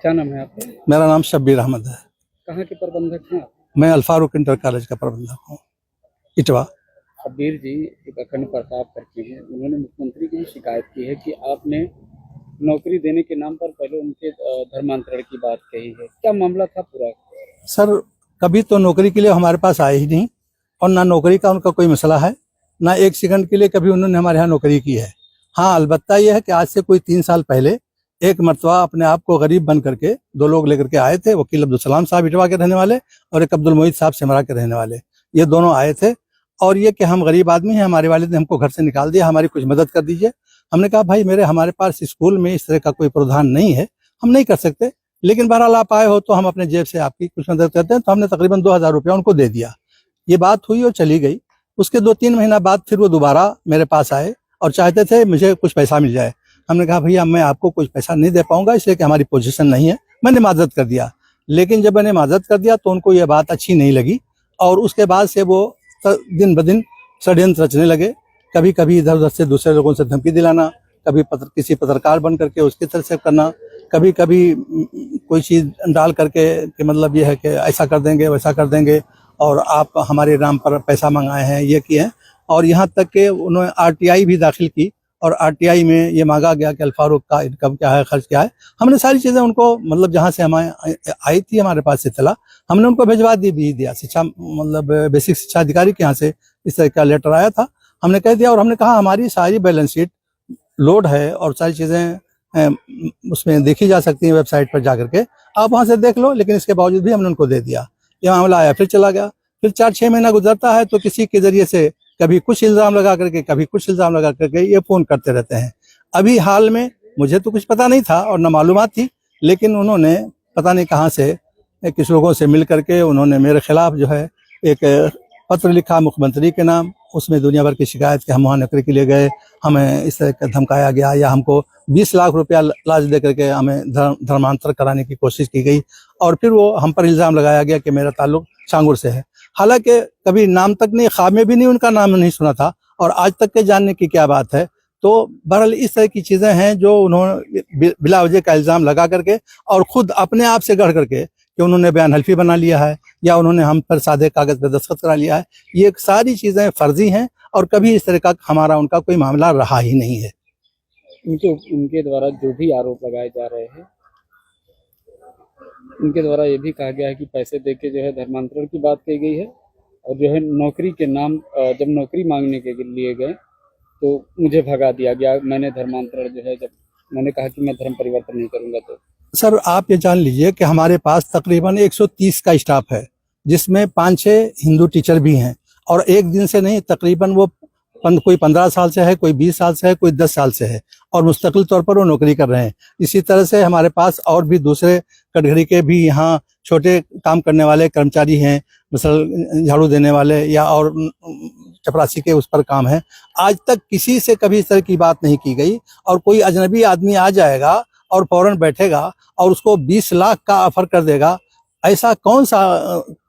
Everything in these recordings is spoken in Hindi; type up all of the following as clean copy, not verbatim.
क्या नाम है आपका? मेरा नाम शब्बीर अहमद है। कहाँ के प्रबंधक हैं आप? मैं अल्फारूक इंटर कॉलेज का प्रबंधक हूँ, इटवा। शब्बीर जी एक अखंड प्रताप करके हैं, उन्होंने मुख्यमंत्री की शिकायत की है कि आपने नौकरी देने के नाम पर पहले उनके धर्मांतरण की बात कही है। क्या मामला था पूरा? सर, कभी तो नौकरी के लिए हमारे पास आए ही नहीं, और ना नौकरी का उनका कोई मसला है, ना एक सेकंड के लिए कभी उन्होंने हमारे यहाँ नौकरी की है। हाँ, अलबत्ता यह है कि आज से कोई 3 साल पहले एक मरतबा अपने आप को गरीब बन करके 2 लोग लेकर के आए थे। वकील अब्दुल सलाम साहब इटवा के रहने वाले और एक अब्दुल मोहित साहब सिमरा के रहने वाले, ये दोनों आए थे। और ये कि हम गरीब आदमी हैं, हमारे वालिद ने हमको घर से निकाल दिया, हमारी कुछ मदद कर दीजिए। हमने कहा भाई हमारे पास स्कूल में इस तरह का कोई प्रावधान नहीं है, हम नहीं कर सकते, लेकिन बहरहाल आप आए हो तो हम अपने जेब से आपकी कुछ मदद करते हैं। तो हमने तकरीबन 2000 रुपया उनको दे दिया। ये बात हुई और चली गई। उसके 2-3 महीना बाद फिर वो दोबारा मेरे पास आए और चाहते थे मुझे कुछ पैसा मिल जाए। हमने कहा भैया मैं आपको कुछ पैसा नहीं दे पाऊंगा, इसलिए कि हमारी पोजीशन नहीं है। मैंने माजरत कर दिया, लेकिन जब मैंने माजरत कर दिया तो उनको ये बात अच्छी नहीं लगी, और उसके बाद से वो दिन ब दिन षड्यंत्र रचने लगे। कभी कभी इधर उधर से दूसरे लोगों से धमकी दिलाना, कभी किसी पत्रकार बन करके उसकी तरफ से करना, कभी कभी कोई चीज डाल करके कि मतलब ये है कि ऐसा कर देंगे वैसा कर देंगे, और आप हमारे नाम पर पैसा मंगाए हैं, ये किए हैं। और यहाँ तक कि उन्होंने RTI भी दाखिल की, और RTI में ये मांगा गया कि अल्फारूक का इनकम क्या है, खर्च क्या है। हमने सारी चीज़ें उनको, मतलब जहाँ से हमारे आई थी हमारे पास इत्तला, हमने उनको भिजवा दिया। शिक्षा मतलब बेसिक शिक्षा अधिकारी के यहाँ से इस तरह का लेटर आया था, हमने कह दिया। और हमने कहा हमारी सारी बैलेंस शीट लोड है और सारी चीज़ें उसमें देखी जा सकती हैं, वेबसाइट पर जा करके आप वहाँ से देख लो। लेकिन इसके बावजूद भी हमने उनको दे दिया। ये मामला आया, फिर चला गया। फिर 4-6 महीना गुजरता है तो किसी के जरिए से कभी कुछ इल्ज़ाम लगा करके, कभी कुछ इल्ज़ाम लगा करके ये फ़ोन करते रहते हैं। अभी हाल में मुझे तो कुछ पता नहीं था और न मालूमात थी, लेकिन उन्होंने पता नहीं कहाँ से किस लोगों से मिल करके उन्होंने मेरे खिलाफ जो है एक पत्र लिखा मुख्यमंत्री के नाम। उसमें दुनिया भर की शिकायत कि हम वहाँ नौकरी के लिए गए, हमें इस तरह का धमकाया गया, या हमको 20 लाख रुपया लांच दे करके हमें धर्मांतर कराने की कोशिश की गई। और फिर वो हम पर इल्ज़ाम लगाया गया कि मेरा ताल्लुक छांगुर से है। हालांकि कभी नाम तक नहीं, ख्वाब में भी नहीं उनका नाम नहीं सुना था, और आज तक के जानने की क्या बात है। तो बहरहाल इस तरह की चीज़ें हैं जो उन्होंने बिला वजह का इल्ज़ाम लगा करके और खुद अपने आप से गढ़ करके कि उन्होंने बयान हल्फी बना लिया है, या उन्होंने हम पर सादे कागज पर दस्तखत करा लिया है। ये सारी चीज़ें फर्जी हैं, और कभी इस तरह का हमारा उनका कोई मामला रहा ही नहीं है। उनके द्वारा जो भी आरोप लगाए जा रहे हैं, उनके द्वारा ये भी कहा गया है कि पैसे देके जो है धर्मांतरण की बात कही गई है, और जो है नौकरी के नाम जब नौकरी मांगने के लिए गए तो मुझे भगा दिया गया। मैंने धर्मांतरण जो है, जब मैंने कहा कि मैं धर्म परिवर्तन नहीं करूंगा तो। सर, आप ये जान लीजिए कि हमारे पास तकरीबन 130 का स्टाफ है, जिसमें 5-6 हिंदू टीचर भी हैं, और एक दिन से नहीं, तकरीबन वो कोई 15 साल से है, कोई 20 साल से है, कोई 10 साल से है, और मुस्तकिल तौर पर वो नौकरी कर रहे हैं। इसी तरह से हमारे पास और भी दूसरे कटघरे के भी यहाँ छोटे काम करने वाले कर्मचारी हैं, मिसल झाड़ू देने वाले या और चपरासी के उस पर काम है। आज तक किसी से कभी इस तरह की बात नहीं की गई। और कोई अजनबी आदमी आ जाएगा और फौरन बैठेगा और उसको 20 लाख का ऑफर कर देगा, ऐसा कौन सा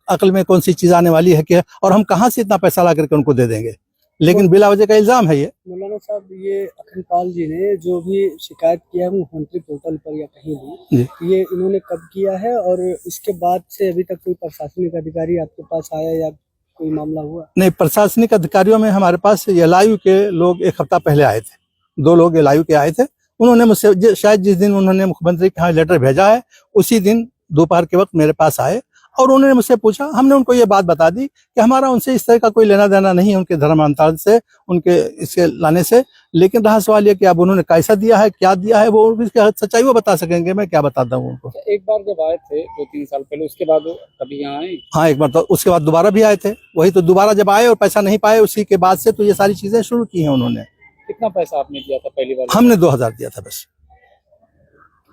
अक्ल में कौन सी चीज आने वाली है कि, और हम कहाँ से इतना पैसा ला करके उनको दे देंगे। लेकिन बिला वजह का इल्जाम है ये। मौलाना साहब, ये अखंडपाल जी ने जो भी शिकायत किया है मुख्यमंत्री पोर्टल पर या कहीं भी, ये इन्होंने कब किया है, और इसके बाद से अभी तक कोई प्रशासनिक अधिकारी आपके पास आया या कोई मामला हुआ? नहीं, प्रशासनिक अधिकारियों में हमारे पास LIU के लोग 1 हफ्ता पहले आए थे, 2 लोग LIU के आए थे। उन्होंने मुझसे शायद जिस दिन उन्होंने मुख्यमंत्री के यहाँ लेटर भेजा है उसी दिन दोपहर के वक्त मेरे पास आए, और उन्होंने मुझसे पूछा। हमने उनको ये बात बता दी कि हमारा उनसे इस तरह का कोई लेना देना नहीं है, उनके धर्मांतरण से, उनके इसके लाने से। लेकिन रहा सवाल ये कि अब उन्होंने कैसा दिया है, क्या दिया है, वो इसकी सच्चाई वो बता सकेंगे, मैं क्या बताता हूँ उनको। एक बार जब आए थे 2-3 साल पहले, उसके बाद कभी यहाँ आए? हाँ, एक बार, तो उसके बाद दोबारा भी आए थे। वही तो, दोबारा जब आए और पैसा नहीं पाए, उसी के बाद से तो ये सारी चीजें शुरू की हैं उन्होंने। कितना पैसा आपने दिया था पहली बार? हमने 2000 दिया था बस।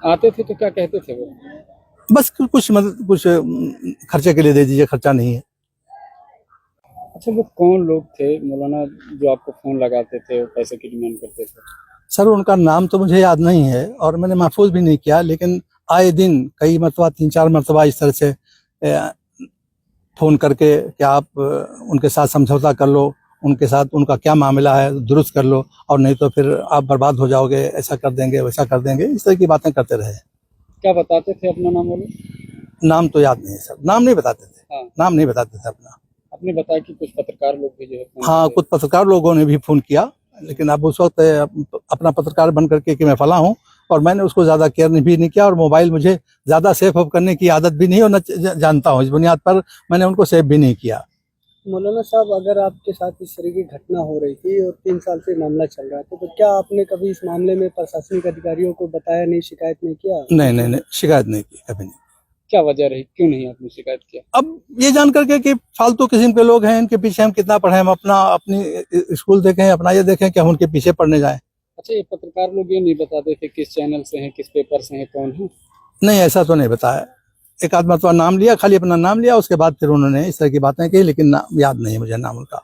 आते थे तो क्या कहते थे वो? बस कुछ खर्चे के लिए दे दीजिए, खर्चा नहीं है। अच्छा, वो कौन लोग थे मौलाना जो आपको फोन लगाते थे और पैसे की डिमांड करते थे? सर, उनका नाम तो मुझे याद नहीं है और मैंने महफूज भी नहीं किया, लेकिन आए दिन कई मरतबा, 3-4 मरतबा इस तरह से फ़ोन करके कि आप उनके साथ समझौता कर लो, उनके साथ उनका क्या मामला है दुरुस्त कर लो, और नहीं तो फिर आप बर्बाद हो जाओगे, ऐसा कर देंगे वैसा कर देंगे, इस तरह की बातें करते रहे। क्या बताते थे, अपना नाम बोलो। नाम तो याद नहीं है सर, नाम नहीं बताते थे, हाँ, नाम नहीं बताते थे अपना। आपने बताया कि कुछ पत्रकार लोग भी जो है फोन हाँ, किए। कुछ पत्रकार लोगों ने भी फोन किया, लेकिन अब उस वक्त अपना पत्रकार बन करके कि मैं फला हूँ, और मैंने उसको ज्यादा केयर भी नहीं किया, और मोबाइल मुझे ज्यादा सेफ ऑफ करने की आदत भी नहीं और न जानता हूँ, इस बुनियाद पर मैंने उनको सेव भी नहीं किया। मौलाना साहब, अगर आपके साथ इस तरह की घटना हो रही थी और 3 साल से मामला चल रहा था, तो क्या आपने कभी इस मामले में प्रशासनिक अधिकारियों को बताया नहीं, शिकायत नहीं किया? नहीं नहीं नहीं, शिकायत नहीं की कभी नहीं। क्या वजह रही, क्यों नहीं आपने शिकायत किया? अब ये जान करके कि फालतू किस्म के लोग हैं, इनके पीछे हम कितना पढ़े, हम अपना अपनी स्कूल देखें, अपना ये देखें कि हम उनके पीछे पढ़ने जाएं। अच्छा, ये पत्रकार लोग ये नहीं बताते थे किस चैनल से हैं, किस पेपर से हैं, कौन है? नहीं, ऐसा तो नहीं बताया। एक आध मरतबा नाम लिया, खाली अपना नाम लिया, उसके बाद फिर उन्होंने इस तरह की बातें की, लेकिन याद नहीं है मुझे नाम उनका।